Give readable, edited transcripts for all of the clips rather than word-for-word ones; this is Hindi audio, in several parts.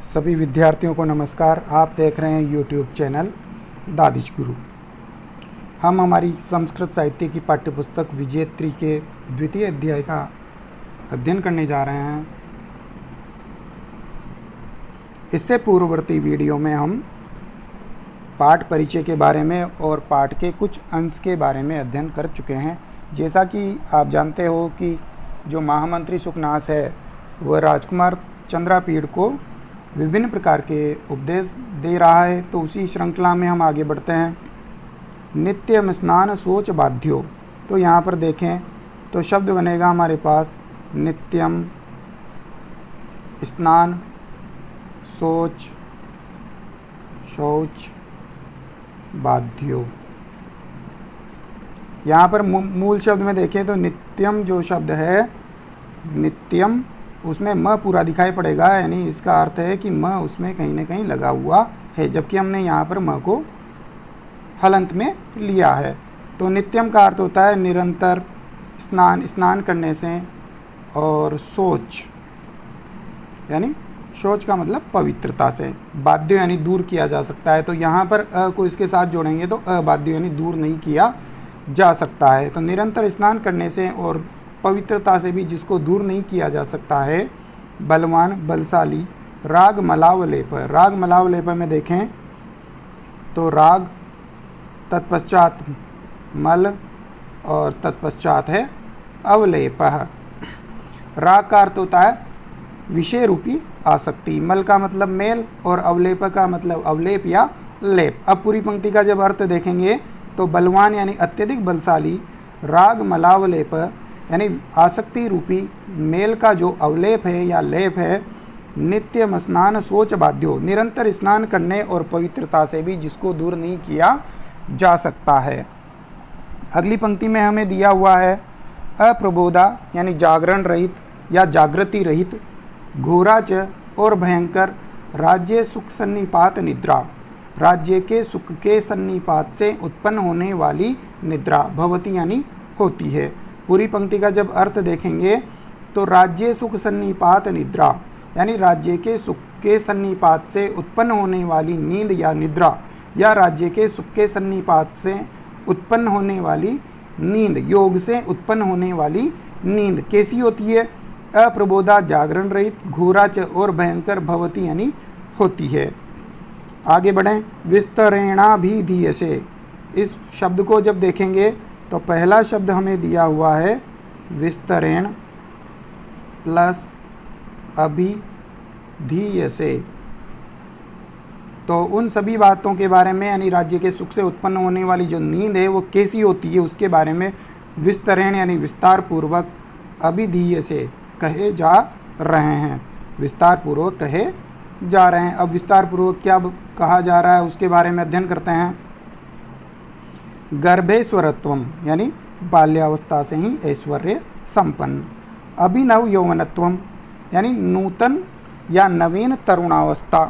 सभी विद्यार्थियों को नमस्कार। आप देख रहे हैं यूट्यूब चैनल दादिश गुरु। हम हमारी संस्कृत साहित्य की पाठ्यपुस्तक विजेत्री के द्वितीय अध्याय का अध्ययन करने जा रहे हैं। इससे पूर्ववर्ती वीडियो में हम पाठ परिचय के बारे में और पाठ के कुछ अंश के बारे में अध्ययन कर चुके हैं। जैसा कि आप जानते हो कि जो महामंत्री सुकनास है वह राजकुमार चंद्रापीड़ को विभिन्न प्रकार के उपदेश दे रहा है, तो उसी श्रृंखला में हम आगे बढ़ते हैं। नित्यम स्नान सोच बाध्यो, तो यहाँ पर देखें तो शब्द बनेगा हमारे पास नित्यम स्नान सोच शौच बाध्यो। यहाँ पर मूल शब्द में देखें तो नित्यम जो शब्द है, नित्यम उसमें म पूरा दिखाई पड़ेगा, यानी इसका अर्थ है कि म उसमें कहीं ना कहीं लगा हुआ है, जबकि हमने यहाँ पर म को हलंत में लिया है। तो नित्यम का अर्थ होता है निरंतर स्नान करने से, और सोच यानी शौच का मतलब पवित्रता से, बाध्य यानी दूर किया जा सकता है। तो यहाँ पर अ को इसके साथ जोड़ेंगे तो अबाध्य यानी दूर नहीं किया जा सकता है। तो निरंतर स्नान करने से और पवित्रता से भी जिसको दूर नहीं किया जा सकता है, बलवान बलशाली राग मलावलेप। राग मलावलेप में देखें तो राग तत्पश्चात मल और तत्पश्चात है अवलेप। राग का अर्थ होता है विषय रूपी आसक्ति, मल का मतलब मेल और अवलेप का मतलब अवलेप या लेप। अब पूरी पंक्ति का जब अर्थ देखेंगे तो बलवान यानी अत्यधिक बलशाली, राग मलावलेप यानी आसक्ति रूपी मेल का जो अवलेप है या लेप है, नित्यम स्नान सोच बाध्यो निरंतर स्नान करने और पवित्रता से भी जिसको दूर नहीं किया जा सकता है। अगली पंक्ति में हमें दिया हुआ है अप्रबोधा यानी जागरण रहित या जागृति रहित, घोराच और भयंकर, राज्य सुख सन्निपात निद्रा, राज्य के सुख के सन्निपात से उत्पन्न होने वाली निद्रा, भवती यानी होती है। पूरी पंक्ति का जब अर्थ देखेंगे तो राज्य सुख सन्निपात निद्रा यानी राज्य के सुख के सन्निपात से उत्पन्न होने वाली नींद या निद्रा, या राज्य के सुख के सन्निपात से उत्पन्न होने वाली नींद, योग से उत्पन्न होने वाली नींद कैसी होती है? अप्रबोधा जागरण रहित, घोराच और भयंकर, भवती यानी होती है। आगे बढ़ें। विस्तरेणाभिधीयसे, इस शब्द को जब देखेंगे तो पहला शब्द हमें दिया हुआ है विस्तरेण प्लस अभिधीयसे। तो उन सभी बातों के बारे में, यानी राज्य के सुख से उत्पन्न होने वाली जो नींद है वो कैसी होती है उसके बारे में विस्तरेण यानी विस्तार पूर्वक, अभिधीयसे कहे जा रहे हैं, विस्तार पूर्वक कहे जा रहे हैं। अब विस्तार पूर्वक क्या कहा जा रहा है उसके बारे में अध्ययन करते हैं। गर्भेश्वरत्वम यानी बाल्यावस्था से ही ऐश्वर्य संपन्न, अभिनव यौवनत्वम यानी नूतन या नवीन तरुणावस्था,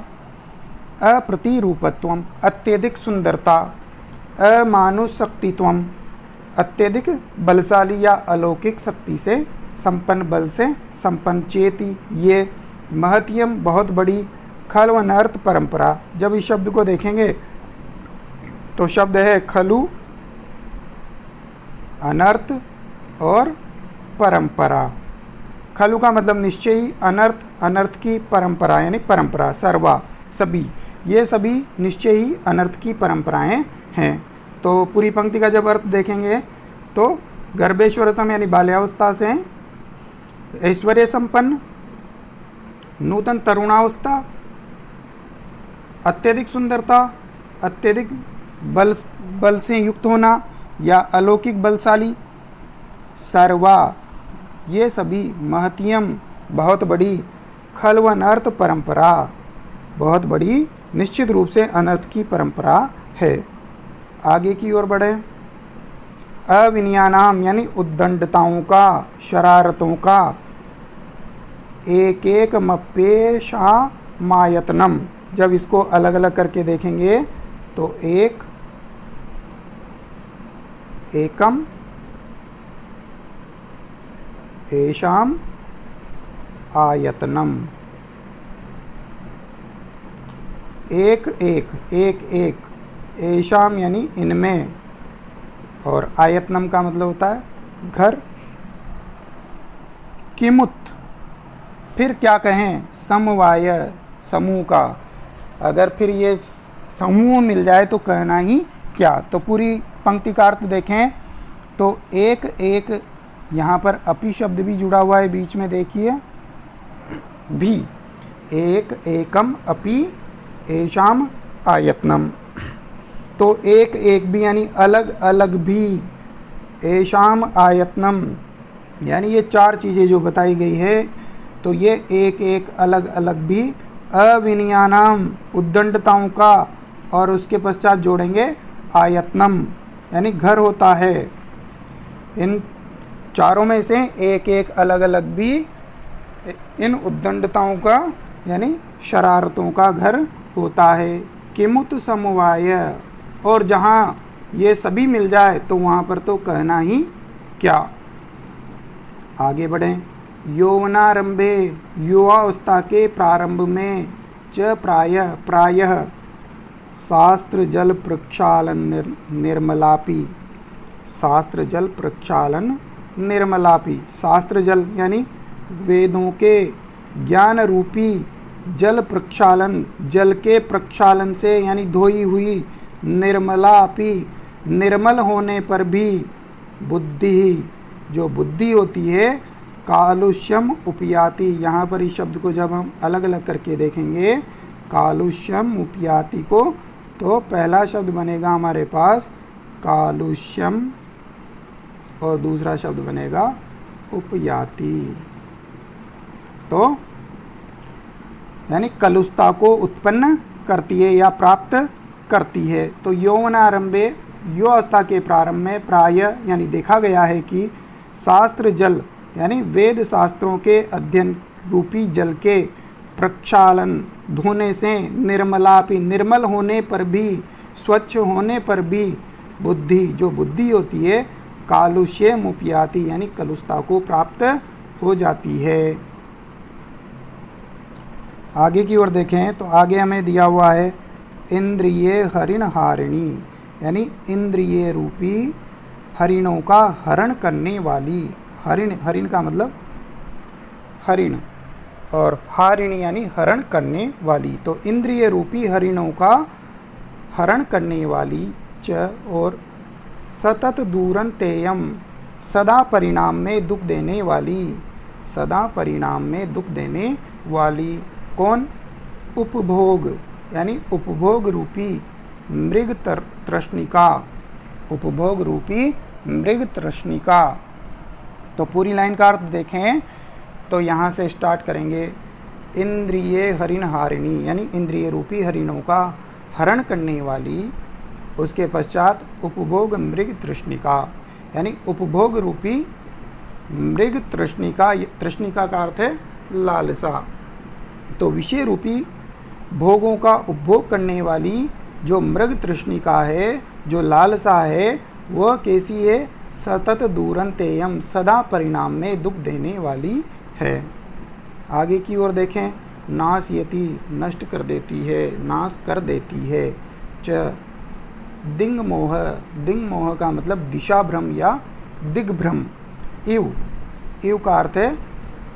अप्रतिरूपत्वम अत्यधिक सुंदरता, अमानुषशक्तित्वम अत्यधिक बलशाली या अलौकिक शक्ति से संपन्न, बल से संपन्न, चेती ये, महत्यम बहुत बड़ी, खल व नर्थ परंपरा। जब इस शब्द को देखेंगे तो शब्द है खलु, अनर्थ और परंपरा। खलु का मतलब निश्चय ही, अनर्थ अनर्थ की, परंपरा यानी परंपरा, सर्वा सभी, ये सभी निश्चय ही अनर्थ की परंपराएं हैं। तो पूरी पंक्ति का जब अर्थ देखेंगे तो गर्भेश्वरतम यानी बाल्यावस्था से ऐश्वर्य संपन्न, नूतन तरुणावस्था, अत्यधिक सुंदरता, अत्यधिक बल से युक्त होना या अलौकिक बलशाली, सर्वा ये सभी, महत्यम बहुत बड़ी, खल व अनर्थ परंपरा बहुत बड़ी, निश्चित रूप से अनर्थ की परंपरा है। आगे की ओर बढ़े। अविनयानाम यानी उद्दंडताओं का, शरारतों का, एक एक मप्पेशा मायतनम, जब इसको अलग अलग करके देखेंगे तो एक एकम एषाम आयतनम, एक एक एक एक, ऐशाम यानी इनमें, और आयतनम का मतलब होता है घर। किमुत, फिर क्या कहें, समवाय समूह का, अगर फिर ये समूह मिल जाए तो कहना ही क्या। तो पूरी पंक्ति का अर्थ देखें तो एक एक, यहाँ पर अपि शब्द भी जुड़ा हुआ है बीच में, देखिए भी, एक एकम अपि ऐशाम आयतनम। तो एक एक भी यानी अलग अलग भी, ऐशाम आयतनम यानी ये चार चीज़ें जो बताई गई है, तो ये एक एक अलग अलग भी, अविनयानाम उद्दंडताओं का, और उसके पश्चात जोड़ेंगे आयतनम यानी घर होता है। इन चारों में से एक एक अलग अलग भी इन उद्दंडताओं का यानी शरारतों का घर होता है। किमुत समवाय, और जहाँ ये सभी मिल जाए तो वहाँ पर तो कहना ही क्या। आगे बढ़ें। यौवनारंभे, युवावस्था के प्रारंभ में, च प्रायः शास्त्र जल प्रक्षालन निर्मलापि, शास्त्र जल प्रक्षालन निर्मलापि, शास्त्र जल यानी वेदों के ज्ञान रूपी जल प्रक्षालन, जल के प्रक्षालन से यानी धोई हुई, निर्मलापि निर्मल होने पर भी, बुद्धि जो बुद्धि होती है, कालुष्यम उपयाति, यहाँ पर इस शब्द को जब हम अलग अलग करके देखेंगे, कालुष्यम उपयाति को, तो पहला शब्द बनेगा हमारे पास कालुष्यम और दूसरा शब्द बनेगा उपयाति। तो यानी कलुषता को उत्पन्न करती है या प्राप्त करती है। तो यौवनारंभे, युवावस्था के प्रारंभ में, प्राय यानी देखा गया है कि शास्त्र जल यानी वेद शास्त्रों के अध्ययन रूपी जल के प्रक्षालन धोने से, निर्मलापि निर्मल होने पर भी, स्वच्छ होने पर भी, बुद्धि जो बुद्धि होती है, कालुष्यम उपयाति यानी कलुषता को प्राप्त हो जाती है। आगे की ओर देखें तो आगे हमें दिया हुआ है इंद्रिये हरिण हारिणी, यानी इंद्रिय रूपी हरिणों का हरण करने वाली। हरिण, हरिण का मतलब हरिण, और हारिणी यानी हरण करने वाली। तो इंद्रिय रूपी हरिणों का हरण करने वाली, च और सतत दूरंतेयम सदा परिणाम में दुख देने वाली, सदा परिणाम में दुख देने वाली। कौन? उपभोग यानी उपभोग रूपी मृग तृष्णिका, उपभोग रूपी मृग तृष्णिका। तो पूरी लाइन का अर्थ देखें तो यहाँ से स्टार्ट करेंगे, इंद्रिय हरिण हारिणी यानी इंद्रिय रूपी हरिणों का हरण करने वाली, उसके पश्चात उपभोग मृग तृष्णिका यानी उपभोग रूपी मृग तृष्णिका। तृष्णिका का अर्थ है लालसा। तो विषय रूपी भोगों का उपभोग करने वाली जो मृग तृष्णिका है, जो लालसा है, वह कैसी है? सतत दूरंतेयम सदा परिणाम में दुख देने वाली है। आगे की ओर देखें, नाशयति नष्ट कर देती है, नाश कर देती है। च दिंग मोह, दिंग मोह का मतलब दिशा भ्रम या दिग्भ्रम। इव, इव का अर्थ है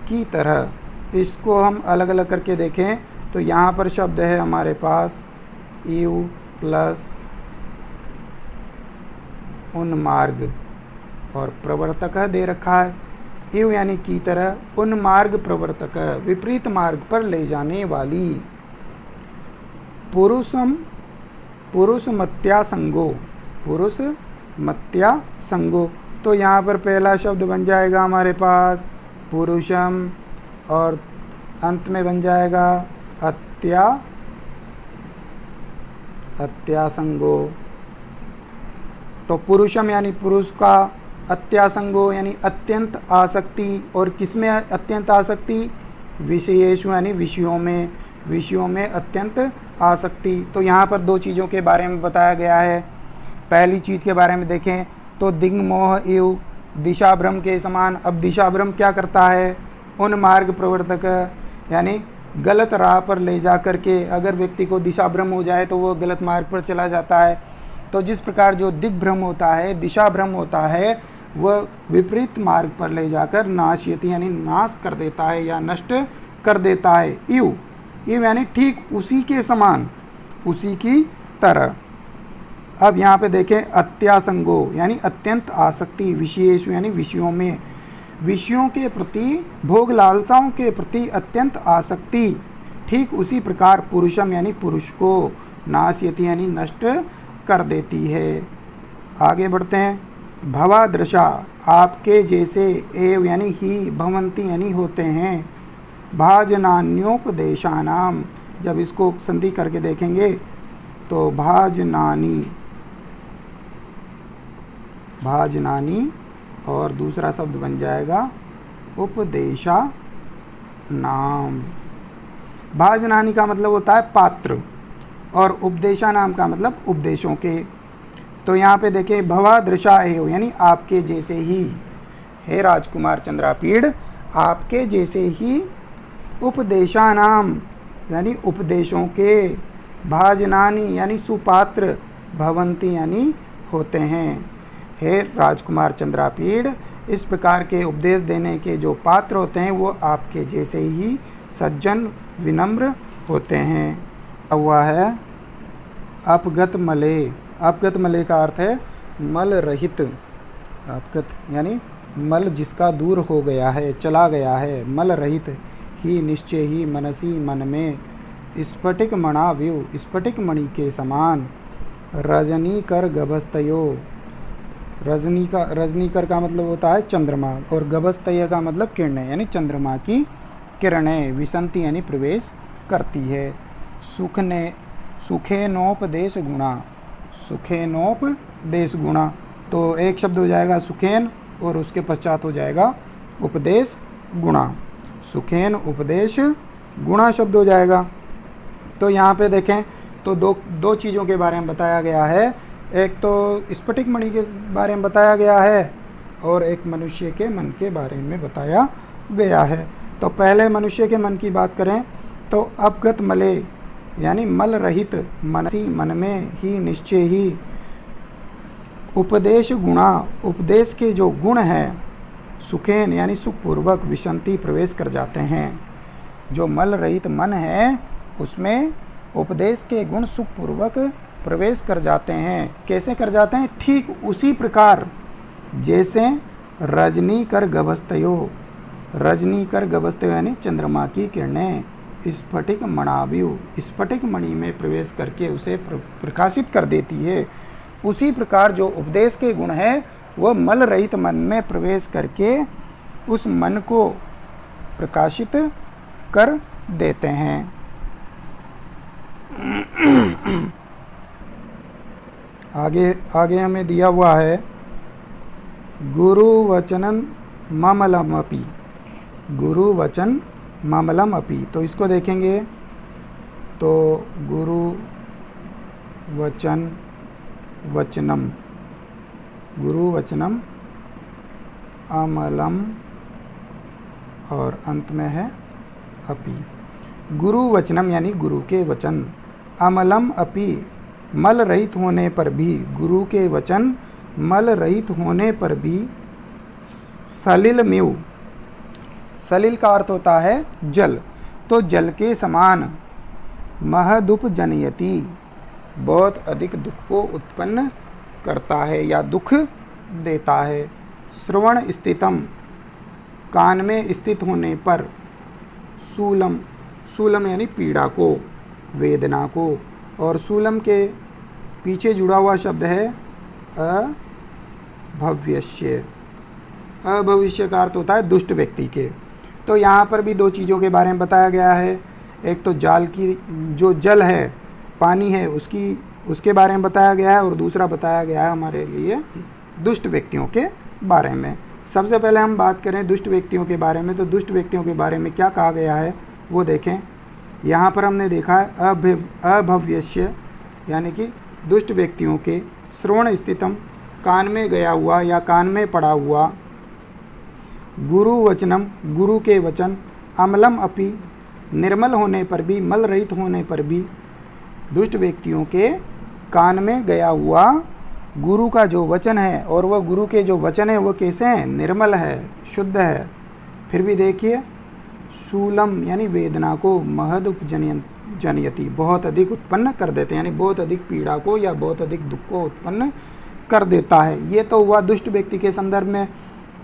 की तरह। इसको हम अलग अलग करके देखें तो यहाँ पर शब्द है हमारे पास इव प्लस उन्मार्ग और प्रवर्तक दे रखा है। इव यानी की तरह, उन्मार्ग प्रवर्तक विपरीत मार्ग पर ले जाने वाली। पुरुषम पुरुष मत्या संगो, पुरुष मत्या संगो। तो यहाँ पर पहला शब्द बन जाएगा हमारे पास पुरुषम और अंत में बन जाएगा अत्यासंगो। तो पुरुषम यानी पुरुष का, अत्यासंगो यानी अत्यंत आसक्ति। और किसमें अत्यंत आसक्ति? विषयेषु यानी विषयों में, विषयों में अत्यंत आसक्ति। तो यहाँ पर दो चीज़ों के बारे में बताया गया है। पहली चीज़ के बारे में देखें तो दिंग मोह इव दिशा भ्रम के समान। अब दिशा भ्रम क्या करता है? उन मार्ग प्रवर्तक यानी गलत राह पर ले जा कर के, अगर व्यक्ति को दिशा भ्रम हो जाए तो वो गलत मार्ग पर चला जाता है। तो जिस प्रकार जो दिग्भ्रम होता है, दिशा भ्रम होता है, वह विपरीत मार्ग पर ले जाकर नाशयति यानी नाश कर देता है या नष्ट कर देता है। इव इव यानी ठीक उसी के समान, उसी की तरह। अब यहाँ पे देखें अत्यासंगो यानी अत्यंत आसक्ति, विषयेषु यानी विषयों में, विषयों के प्रति, भोग लालसाओं के प्रति अत्यंत आसक्ति। ठीक उसी प्रकार पुरुषम यानी पुरुष को नाशयति यानी नष्ट कर देती है। आगे बढ़ते हैं। भवादृशा आपके जैसे, एव यानी ही, भवंती यानी होते हैं, भाजनान्योपदेशानाम, जब इसको संधि करके देखेंगे तो भाजनानी, भाजनानी और दूसरा शब्द बन जाएगा उपदेशा नाम। भाजनानी का मतलब होता है पात्र और उपदेशा नाम का मतलब उपदेशों के। तो यहाँ पे देखें भवादृशा एव यानी आपके जैसे ही, हे राजकुमार चंद्रापीड़ आपके जैसे ही, उपदेशा नाम यानी उपदेशों के, भाजनानी यानी सुपात्र, भवंती यानी होते हैं। हे राजकुमार चंद्रापीड़ इस प्रकार के उपदेश देने के जो पात्र होते हैं वो आपके जैसे ही सज्जन विनम्र होते हैं। हुआ है अपगत मले। अपगत मले का अर्थ है मल रहित। अपगत यानी मल जिसका दूर हो गया है, चला गया है। मल रहित ही निश्चय ही, मनसी मन में, स्फटिक मणाव्यु स्फटिक मणि के समान, रजनी कर गभस्तयो, रजनीकर का मतलब होता है चंद्रमा, और गभस्तय का मतलब किरणें यानी चंद्रमा की किरणें, विसंति यानी प्रवेश करती है। सुखेनोपदेश गुणा, सुखेनोपदेश गुणा, तो एक शब्द हो जाएगा सुखेन और उसके पश्चात हो जाएगा उपदेश गुणा, सुखेन उपदेश गुणा शब्द हो जाएगा। तो यहाँ पे देखें तो दो चीज़ों के बारे में बताया गया है। एक तो स्फटिक मणि के बारे में बताया गया है और एक मनुष्य के मन के बारे में बताया गया है। तो पहले मनुष्य के मन की बात करें तो अपगत मले यानी मल रहित, मनसी मन में, ही निश्चय ही, उपदेश गुणा उपदेश के जो गुण हैं, सुखेन यानी सुखपूर्वक, विसंति प्रवेश कर जाते हैं। जो मल रहित मन है उसमें उपदेश के गुण सुखपूर्वक प्रवेश कर जाते हैं। कैसे कर जाते हैं? ठीक उसी प्रकार जैसे रजनी कर गभस्तयो, रजनी कर गभस्तयो यानी चंद्रमा की किरणें स्फटिक मणाव्यु स्फटिक मणि में प्रवेश करके उसे प्रकाशित कर देती है। उसी प्रकार जो उपदेश के गुण है वह मल रहित मन में प्रवेश करके उस मन को प्रकाशित कर देते हैं। आगे हमें दिया हुआ है गुरु वचनन ममलमपि, गुरु वचन ममलम अपि। तो इसको देखेंगे तो गुरु वचन वचनम, गुरु वचनम अमलम और अंत में है अपि। गुरु वचनम यानी गुरु के वचन, अमलम अपि मल रहित होने पर भी, गुरु के वचन मल रहित होने पर भी, सलिल मेव, सलिल का अर्थ होता है जल, तो जल के समान, महदुप जनयति बहुत अधिक दुख को उत्पन्न करता है या दुख देता है। श्रवण स्थितम कान में स्थित होने पर, शूलम, शूलम यानी पीड़ा को, वेदना को, और शूलम के पीछे जुड़ा हुआ शब्द है अभविष्य। अभविष्य का अर्थ होता है दुष्ट व्यक्ति के। तो यहाँ पर भी दो चीज़ों के बारे में बताया गया है। एक तो जाल की जो जल है, पानी है, उसके बारे में बताया गया है, और दूसरा बताया गया है हमारे लिए दुष्ट व्यक्तियों के बारे में। सबसे पहले हम बात करें दुष्ट व्यक्तियों के बारे में, तो दुष्ट व्यक्तियों के बारे में क्या कहा गया है वो देखें। यहाँ पर हमने देखा है अभव्यस्य यानी कि दुष्ट व्यक्तियों के, श्रवण स्थितम कान में गया हुआ या कान में पड़ा हुआ, गुरु वचनम गुरु के वचन, अमलम अपि निर्मल होने पर भी, मल रहित होने पर भी दुष्ट व्यक्तियों के कान में गया हुआ गुरु का जो वचन है, और वह गुरु के जो वचन है वो कैसे हैं? निर्मल है, शुद्ध है। फिर भी देखिए, शूलम यानी वेदना को, महद उपजनयति बहुत अधिक उत्पन्न कर देते हैं, यानी बहुत अधिक पीड़ा को या बहुत अधिक दुख को उत्पन्न कर देता है। ये तो हुआ दुष्ट व्यक्ति के संदर्भ में।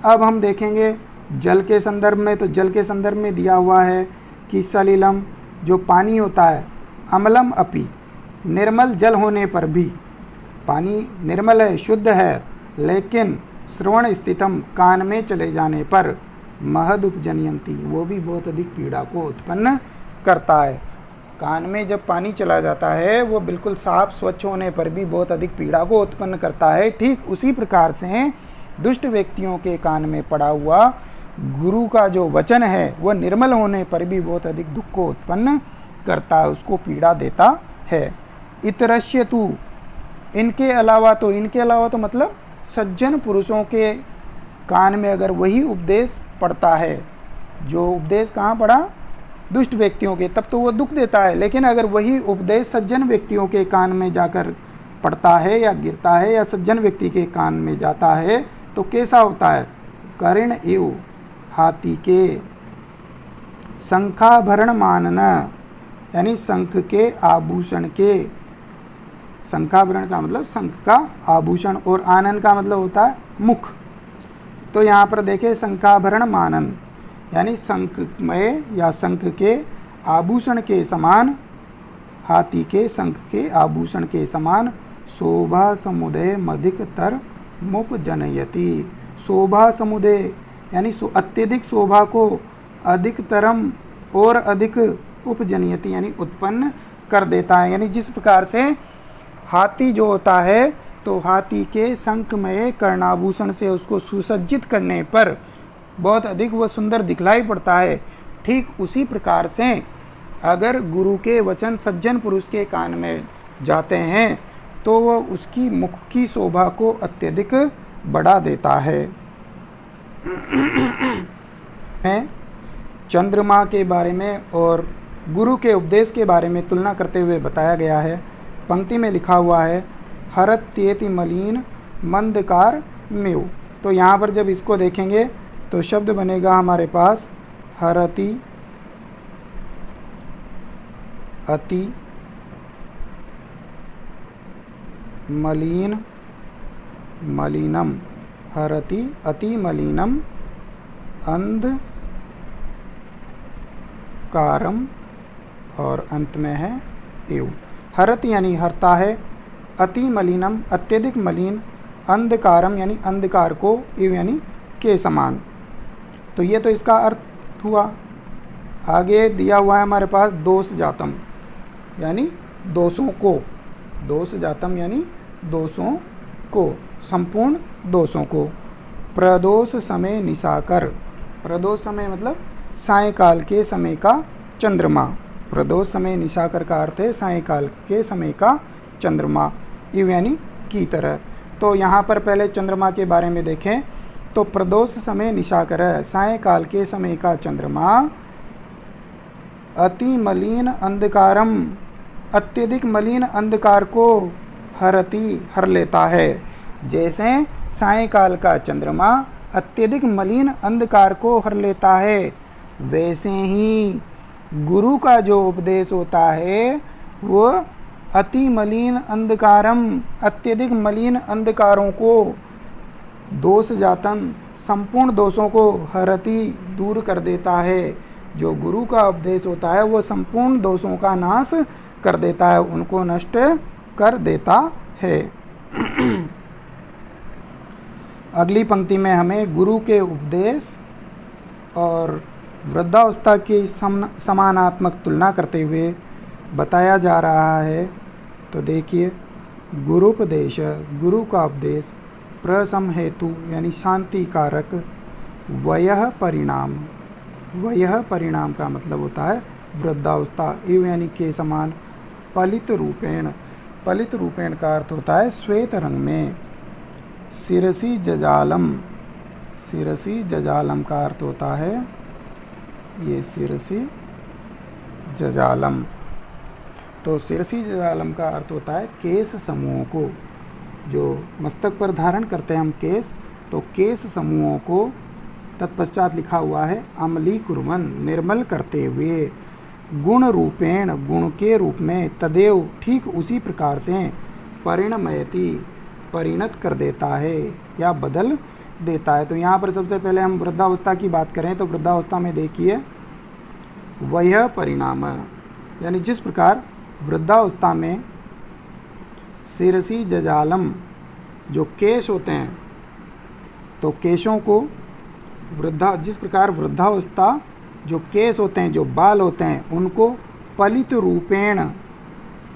अब हम देखेंगे जल के संदर्भ में। तो जल के संदर्भ में दिया हुआ है कि सलिलम जो पानी होता है, अम्लम अपि निर्मल जल होने पर भी, पानी निर्मल है, शुद्ध है, लेकिन श्रवण स्थितम कान में चले जाने पर महद उपजनयंती वो भी बहुत अधिक पीड़ा को उत्पन्न करता है। कान में जब पानी चला जाता है वो बिल्कुल साफ स्वच्छ होने पर भी बहुत अधिक पीड़ा को उत्पन्न करता है। ठीक उसी प्रकार से दुष्ट व्यक्तियों के कान में पड़ा हुआ गुरु का जो वचन है वह निर्मल होने पर भी बहुत अधिक दुख को उत्पन्न करता है, उसको पीड़ा देता है। इतरस्य तु इनके अलावा तो मतलब सज्जन पुरुषों के कान में अगर वही उपदेश पड़ता है, जो उपदेश कहाँ पड़ा? दुष्ट व्यक्तियों के, तब तो वो दुख देता है। लेकिन अगर वही उपदेश सज्जन व्यक्तियों के कान में जाकर पड़ता है या गिरता है या सज्जन व्यक्ति के कान में जाता है तो कैसा होता है? कर्ण एव हाथी के शंखाभरण मानन, यानी शंख के आभूषण के, शंखाभरण का मतलब शंख का आभूषण, और आनन का मतलब होता है मुख। तो यहाँ पर देखें, शंखाभरण मानन यानी शंखमय या शंख के आभूषण के समान, हाथी के शंख के आभूषण के समान, शोभा समुदय मधिकतर मुपजनयति। शोभा समुदय यानी अत्यधिक शोभा को अधिकतरम और अधिक उपजनयति यानी उत्पन्न कर देता है। यानी जिस प्रकार से हाथी जो होता है, तो हाथी के शंखमय कर्णाभूषण से उसको सुसज्जित करने पर बहुत अधिक वह सुंदर दिखलाई पड़ता है। ठीक उसी प्रकार से अगर गुरु के वचन सज्जन पुरुष के कान में जाते हैं तो वह उसकी मुख की शोभा को अत्यधिक बढ़ा देता है। चंद्रमा के बारे में और गुरु के उपदेश के बारे में तुलना करते हुए बताया गया है। पंक्ति में लिखा हुआ है हरत्येति मलिन मंदकार मेव। तो यहाँ पर जब इसको देखेंगे तो शब्द बनेगा हमारे पास हरति अति मलिन मलिनम, हरति अति मलिनम अंधकारम, और अंत में है एव। हरत यानी हरता है, अति मलिनम अत्यधिक मलिन, अंधकारम यानी अंधकार को, एव यानी के समान। तो ये तो इसका अर्थ हुआ। आगे दिया हुआ है हमारे पास दोष जातम यानी दोषों को, दोष जातम यानी दोषों को, संपूर्ण दोषों को। प्रदोष समय निशाकर, प्रदोष समय मतलब सायंकाल के समय का चंद्रमा। प्रदोष समय निशाकर का अर्थ है सायंकाल के समय का चंद्रमा, इव यानी की तरह। तो यहाँ पर पहले चंद्रमा के बारे में देखें तो प्रदोष समय निशाकर है, सायंकाल के समय का चंद्रमा, अति मलिन अंधकारम अत्यधिक मलिन अंधकार को हरति हर लेता है। जैसे सायंकाल का चंद्रमा अत्यधिक मलिन अंधकार को हर लेता है, वैसे ही गुरु का जो उपदेश होता है वो अति मलिन अंधकारम अत्यधिक मलिन अंधकारों को, दोष जातन संपूर्ण दोषों को हरति दूर कर देता है। जो गुरु का उपदेश होता है वो संपूर्ण दोषों का नाश कर देता है, उनको नष्ट कर देता है। अगली पंक्ति में हमें गुरु के उपदेश और वृद्धावस्था की समानात्मक तुलना करते हुए बताया जा रहा है। तो देखिए, गुरुपदेश गुरु का उपदेश, प्रसम हेतु यानी शांति कारक, वयः परिणाम, वयः परिणाम का मतलब होता है वृद्धावस्था, इव यानी के समान, पलित रूपेण, पलित रूपेण का अर्थ होता है श्वेत रंग में, शिरसी जजालम, शिरसी जजालम का अर्थ होता है ये शिरसी जजालम। तो शिरसी जजालम का अर्थ होता है केश समूहों को, जो मस्तक पर धारण करते हैं हम केश, तो केश समूहों को। तत्पश्चात लिखा हुआ है अमलीकुर्वन्, निर्मल करते हुए, गुण रूपेण, गुण के रूप में, तदेव, ठीक उसी प्रकार से, परिणमयति, परिणत कर देता है या बदल देता है। तो यहाँ पर सबसे पहले हम वृद्धावस्था की बात करें तो वृद्धावस्था में देखिए वह परिणाम, यानी जिस प्रकार वृद्धावस्था में शिरसी जजालम जो केश होते हैं, तो केशों को जिस प्रकार वृद्धावस्था जो केश होते हैं, जो बाल होते हैं, उनको पलित रूपेण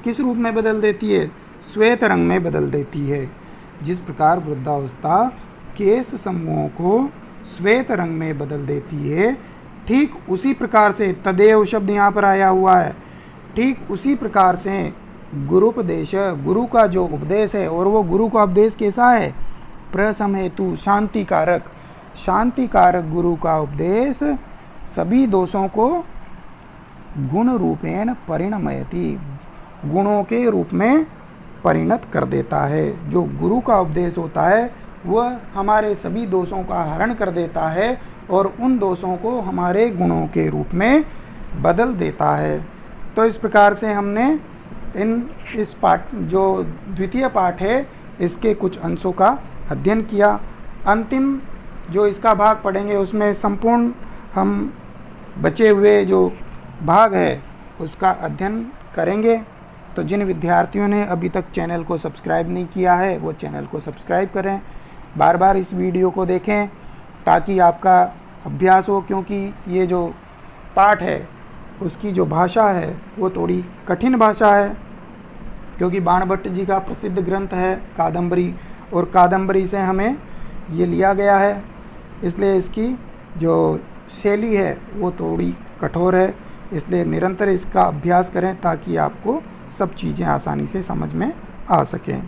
किस रूप में बदल देती है? श्वेत रंग में बदल देती है। जिस प्रकार वृद्धावस्था केश समूहों को श्वेत रंग में बदल देती है, ठीक उसी प्रकार से, तदेव शब्द यहाँ पर आया हुआ है, ठीक उसी प्रकार से गुरुपदेश, गुरु का जो उपदेश है, और वो गुरु का उपदेश कैसा है? प्रशमहेतु, शांति कारक, शांति कारक गुरु का उपदेश सभी दोषों को गुण रूपेण परिणमयति, गुणों के रूप में परिणत कर देता है। जो गुरु का उपदेश होता है वह हमारे सभी दोषों का हरण कर देता है और उन दोषों को हमारे गुणों के रूप में बदल देता है। तो इस प्रकार से हमने इस पाठ, जो द्वितीय पाठ है, इसके कुछ अंशों का अध्ययन किया। अंतिम जो इसका भाग पढ़ेंगे उसमें संपूर्ण हम बचे हुए जो भाग है उसका अध्ययन करेंगे। तो जिन विद्यार्थियों ने अभी तक चैनल को सब्सक्राइब नहीं किया है वो चैनल को सब्सक्राइब करें, बार बार इस वीडियो को देखें ताकि आपका अभ्यास हो, क्योंकि ये जो पाठ है उसकी जो भाषा है वो थोड़ी कठिन भाषा है, क्योंकि बाणभट्ट जी का प्रसिद्ध ग्रंथ है कादम्बरी, और कादम्बरी से हमें ये लिया गया है, इसलिए इसकी जो शैली है वो थोड़ी कठोर है। इसलिए निरंतर इसका अभ्यास करें ताकि आपको सब चीज़ें आसानी से समझ में आ सकें।